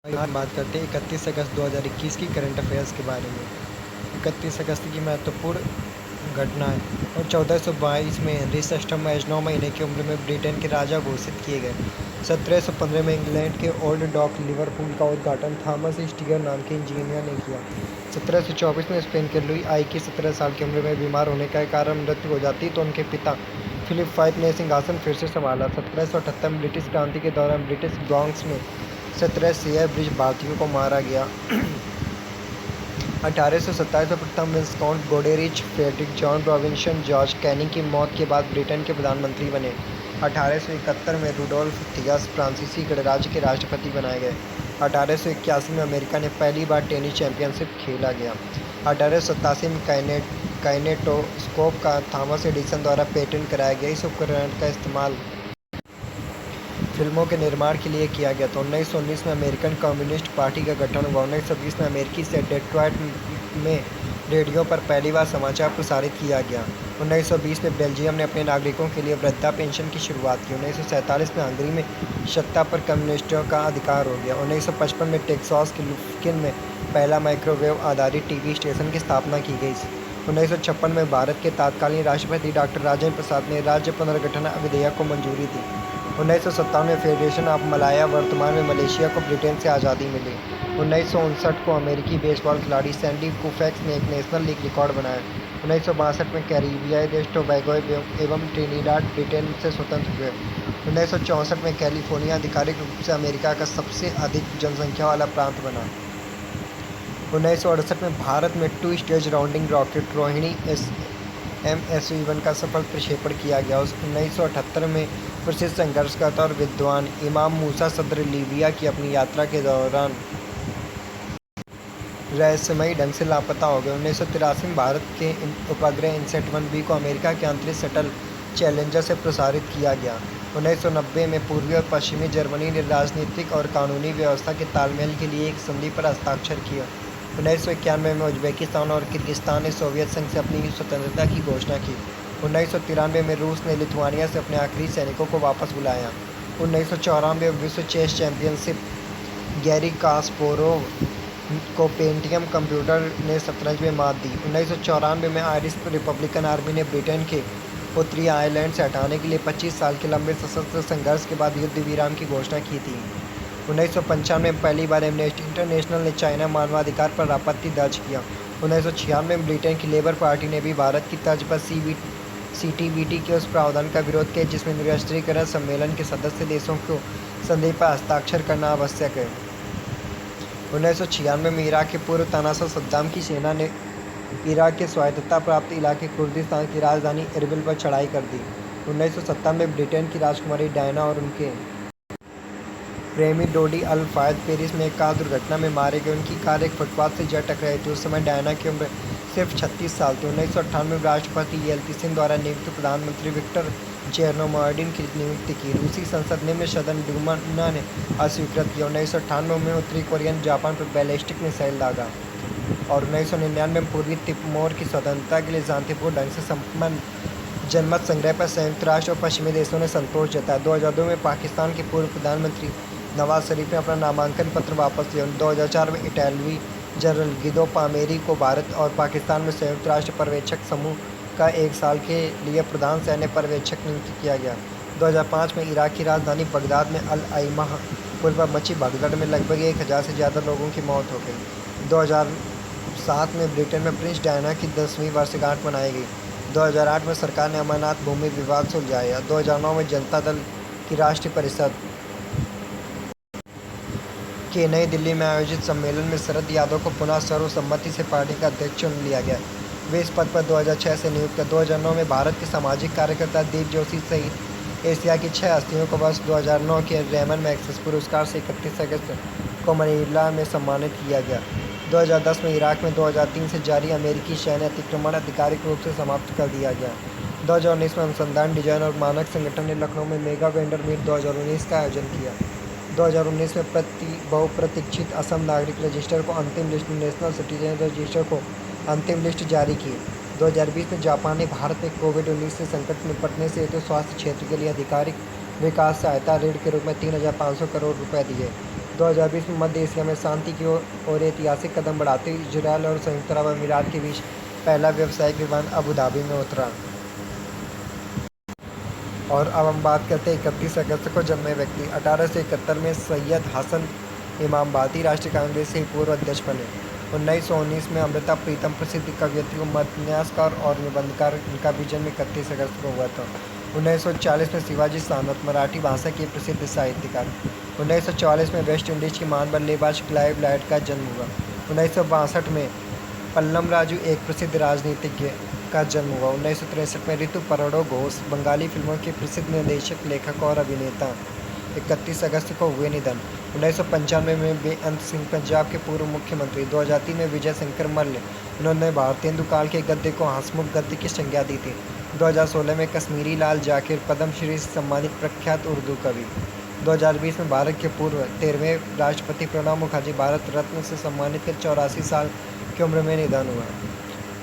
आज बात करते हैं 31 अगस्त 2021 की करंट अफेयर्स के बारे में। 31 अगस्त की महत्वपूर्ण घटनाएं और 1422 में हेनरी षष्ठम महज 9 महीने की उम्र में ब्रिटेन के राजा घोषित किए गए। 1715 में इंग्लैंड के ओल्ड डॉक लिवरपूल का उद्घाटन थॉमस स्टीगर नाम के इंजीनियर ने किया। 1724 में स्पेन के लुई आई की 17 साल की उम्र में बीमार होने के कारण मृत्यु हो जाती तो उनके पिता फिलिप फाइव ने सिंहासन फिर से संभाला। 1778 में ब्रिटिश क्रांति के दौरान ब्रिटिश ब्रॉन्क्स में 17 सिख ब्रिटिश भारतीयों को मारा गया। 1827 में प्रथम viscount Goderich Frederick John Robinson George Canning की मौत के बाद ब्रिटेन के प्रधानमंत्री बने। 1871 में रूडोल्फ थियस फ्रांसीसी गणराज्य के राष्ट्रपति बनाए गए। 1881 में अमेरिका ने पहली बार टेनिस चैंपियनशिप खेला गया। 1887 में काइनेटोस्कोप का थॉमस एडिसन द्वारा पेटेंट कराया गया। इस उपकरण का इस्तेमाल फिल्मों के निर्माण के लिए किया गया। तो 1919 में अमेरिकन कम्युनिस्ट पार्टी का गठन हुआ। 1920 में अमेरिकी से डेट्रॉयट में रेडियो पर पहली बार समाचार प्रसारित किया गया। 1920 में बेल्जियम ने अपने नागरिकों के लिए वृद्धा पेंशन की शुरुआत की। 1947 में हंगरी में सत्ता पर कम्युनिस्टों का अधिकार हो गया। 1955 में टेक्सास के लुफ्किन में पहला माइक्रोवेव आधारित टीवी स्टेशन की स्थापना की गई। 1956 में भारत के तत्कालीन राष्ट्रपति डॉक्टर राजेंद्र प्रसाद ने राज्य पुनर्गठन विधेयक को मंजूरी दी। 1957 में फेडरेशन ऑफ मलाया वर्तमान में मलेशिया को ब्रिटेन से आज़ादी मिली। 1959 को अमेरिकी बेसबॉल खिलाड़ी सैंडी कूफैक्स ने एक नेशनल लीग रिकॉर्ड बनाया। 1962 में कैरिबियाई देश टोबैगो एवं ट्रिनिडाड ब्रिटेन से स्वतंत्र हुए। 1964 में कैलिफोर्निया आधिकारिक रूप से अमेरिका का सबसे अधिक जनसंख्या वाला प्रांत बना। 1968 में भारत में 2 stage rounding rocket Rohini MSU-1 का सफल प्रक्षेपण किया गया। 1978 में प्रसिद्ध संघर्षकर्ता और विद्वान इमाम मूसा सदर लीबिया की अपनी यात्रा के दौरान रहस्यमयी ढंग से लापता हो गए। 1983 में भारत के उपग्रह INSAT-1B को अमेरिका के अंतरिक्ष शटल चैलेंजर से प्रसारित किया गया। 1990 में पूर्वी और पश्चिमी जर्मनी ने राजनीतिक और कानूनी व्यवस्था के तालमेल के लिए एक संधि पर हस्ताक्षर किया। 1991 में उज्बेकिस्तान और किर्गिस्तान ने सोवियत संघ से अपनी स्वतंत्रता की घोषणा की। 1993 में रूस ने लिथुआनिया से अपने आखिरी सैनिकों को वापस बुलाया। 1994 में विश्व चेस चैंपियनशिप गैरी कास्पारोव को पेंटियम कंप्यूटर ने शतरंज में मात दी। 1994 में आयरिश रिपब्लिकन आर्मी ने ब्रिटेन के उत्तरी आयरलैंड से हटाने के लिए 25 साल के लंबे सशस्त्र संघर्ष के बाद युद्ध विराम की घोषणा की थी। 1995 में पहली बार एमनेस्टी इंटरनेशनल ने चाइना मानवाधिकार पर आपत्ति दर्ज किया। 1996 में ब्रिटेन की लेबर पार्टी ने भी भारत की तर्ज पर CTBT के उस प्रावधान का विरोध किया जिसमें निरस्त्रीकरण सम्मेलन के सदस्य देशों को संधि पर हस्ताक्षर करना आवश्यक है। 1996 में इराक के पूर्व तानाशाह सद्दाम की सेना ने इराक के स्वायत्तता प्राप्त इलाके कुर्दिस्तान की राजधानी एरबिल पर चढ़ाई कर दी। 1957 में ब्रिटेन की राजकुमारी डायना और उनके प्रेमी डोडी अल फायद पेरिस में एक कार दुर्घटना में मारे गए। उनकी कार एक फुटपाथ से जा टकराई थी। उस समय डायना की उम्र सिर्फ 36 साल थी। 1998 में राष्ट्रपति येल्त्सिन द्वारा नियुक्त प्रधानमंत्री विक्टर चेर्नोमोइडिन की नियुक्ति की। रूसी संसद निम्न सदन डूमा ने अस्वीकृत किया। 1998 में उत्तरी कोरियन जापान पर बैलिस्टिक मिसाइल दागा और 1999 में पूर्वी तिमोर की स्वतंत्रता के लिए शांतिपूर्ण ढंग से संपन्न जनमत संग्रह पर संयुक्त राष्ट्र और पश्चिमी देशों ने संतोष जताया। 2002 में पाकिस्तान के पूर्व प्रधानमंत्री नवाज शरीफ ने अपना नामांकन पत्र वापस लिया। 2004 में इटालवी जनरल गिदो पामेरी को भारत और पाकिस्तान में संयुक्त राष्ट्र पर्यवेक्षक समूह का 1 साल के लिए प्रधान सैन्य पर्यवेक्षक नियुक्त किया गया। 2005 में इराक की राजधानी बगदाद में अल आइमा पुल पर मची भगदड़ में लगभग 1000 से ज़्यादा लोगों की मौत हो गई। 2007 में ब्रिटेन में प्रिंस डायना की 10वीं वर्षगांठ मनाई गई। 2008 में सरकार ने अमरनाथ भूमि विवाद सुलझाया। 2009 में जनता दल की राष्ट्रीय परिषद के नई दिल्ली में आयोजित सम्मेलन में शरद यादव को पुनः सर्वसम्मति से पार्टी का अध्यक्ष चुन लिया गया। वे इस पद पर 2006 से नियुक्त है। 2009 में भारत के सामाजिक कार्यकर्ता दीप जोशी सहित एशिया की 6 हस्तियों को वर्ष 2009 के रेमन मैग्सेसे पुरस्कार से 31 अगस्त को मनीला में सम्मानित किया गया। 2010 में इराक में 2003 से जारी अमेरिकी सैन्य अतिक्रमण आधिकारिक रूप से समाप्त कर दिया गया। 2019 में अनुसंधान डिजाइन और मानक संगठन ने लखनऊ में मेगा वेंडर मीट 2019 का आयोजन किया। 2019 में बहुप्रतीक्षित असम नागरिक रजिस्टर को अंतिम लिस्ट नेशनल सिटीजन रजिस्टर को अंतिम लिस्ट जारी की। 2020 में जापान ने भारत में कोविड-19 से संकट निपटने से हेतु स्वास्थ्य क्षेत्र के लिए आधिकारिक विकास सहायता ऋण के रूप में 3,500 करोड़ रुपए दिए। 2020 में मध्य एशिया में शांति की ओर ऐतिहासिक कदम बढ़ाते हुए इजरायल और संयुक्त अरब अमीरात के बीच पहला व्यावसायिक विमान अबू धाबी में उतरा। और अब हम बात करते हैं 31 अगस्त को जन्मे व्यक्ति। 1871 में सैयद हसन इमामबादी राष्ट्रीय कांग्रेस के पूर्व अध्यक्ष बने। 1919 में अमृता प्रीतम प्रसिद्ध कवयित्री, उपन्यासकार और निबंधकार, इनका भी जन्म 31 अगस्त को हुआ था। 1940 में शिवाजी सावंत मराठी भाषा के प्रसिद्ध साहित्यकार। 1944 में वेस्ट इंडीज के महान बल्लेबाज क्लाइव लाइट का जन्म हुआ। 1962 में पल्लम राजू एक प्रसिद्ध राजनीतिज्ञ का जन्म हुआ। 1963 में ऋतु पर्रो घोष बंगाली फिल्मों के प्रसिद्ध निर्देशक, लेखक और अभिनेता 31 अगस्त को हुए निधन। 1995 में बेअंत सिंह पंजाब के पूर्व मुख्यमंत्री। 2003 में विजय शंकर मल्ल, इन्होंने भारतेंदु काल के गद्य को हंसमुख गद्य की संज्ञा दी थी। 2016 में कश्मीरी लाल जाकिर पद्मश्री से सम्मानित प्रख्यात उर्दू कवि। 2020 में भारत के पूर्व 13वें राष्ट्रपति प्रणब मुखर्जी भारत रत्न से सम्मानित कर 84 साल की उम्र में निधन हुआ।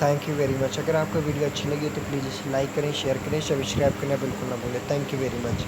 Thank you very much. अगर आपको वीडियो अच्छी लगी तो प्लीज़ इसे लाइक करें, शेयर करें, सब्सक्राइब करना बिल्कुल ना भूलें। Thank you very much.